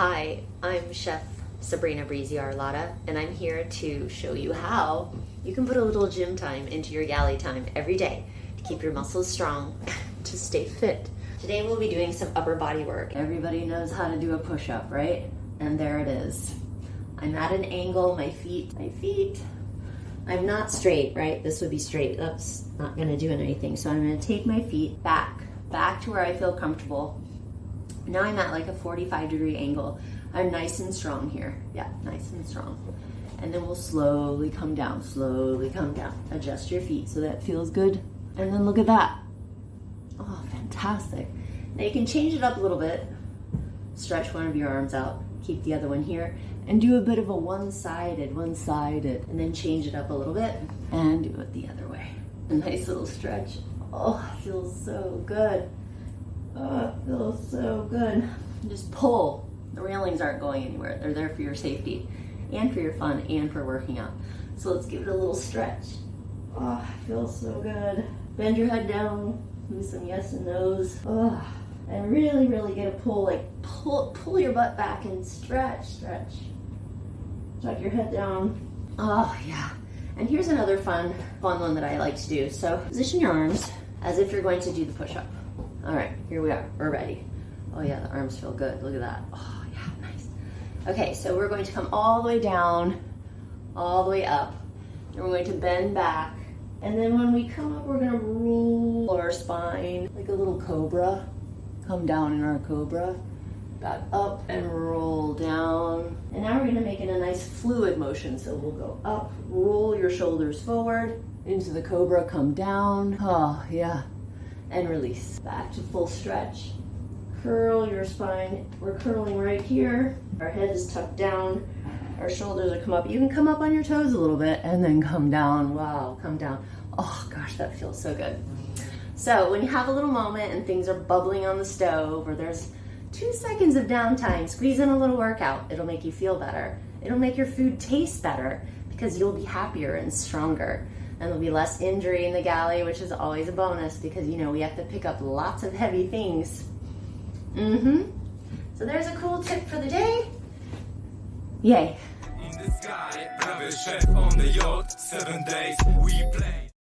Hi, I'm Chef Sabrina Breezy Arlotta, and I'm here to show you how you can put a little gym time into your galley time every day to keep your muscles strong, to stay fit. Today we'll be doing some upper body work. Everybody knows how to do a push-up, right? And there it is. I'm at an angle, my feet, I'm not straight, right? This would be straight. That's not gonna do anything. So I'm gonna take my feet back to where I feel comfortable. Now I'm at like a 45-degree angle. I'm nice and strong here. Yeah, nice and strong. And then we'll slowly come down, Adjust your feet so that feels good. And then look at that. Oh, fantastic. Now you can change it up a little bit. Stretch one of your arms out, keep the other one here, and do a bit of a one-sided, and then change it up a little bit and do it the other way. A nice little stretch. Oh, it feels so good. Oh, it feels so good. Just pull. The railings aren't going anywhere. They're there for your safety and for your fun and for working out. So let's give it a little stretch. Oh, it feels so good. Bend your head down, do some yes and no's. Oh, and really, really get a pull, like pull your butt back and stretch. Drop your head down. Oh, yeah. And here's another fun one that I like to do. So position your arms as if you're going to do the push-up. All right, here we are, we're ready. Oh yeah, the arms feel good, look at that. Oh yeah, nice. Okay, so we're going to come all the way down, all the way up. And we're going to bend back. And then when we come up, we're gonna roll our spine like a little cobra. Come down in our cobra. Back up and roll down. And now we're gonna make it a nice fluid motion. So we'll go up, roll your shoulders forward, into the cobra, come down. Oh yeah. And release. Back to full stretch. Curl your spine. We're curling right here. Our head is tucked down. Our shoulders are come up. You can come up on your toes a little bit and then come down. Wow, come down. Oh gosh, that feels so good. So when you have a little moment and things are bubbling on the stove, or there's 2 seconds of downtime, squeeze in a little workout. It'll make you feel better. It'll make your food taste better because you'll be happier and stronger. And there'll be less injury in the galley, which is always a bonus because, you know, we have to pick up lots of heavy things. So there's a cool tip for the day. Yay. In the sky, private chef on the yacht, 7 days we play.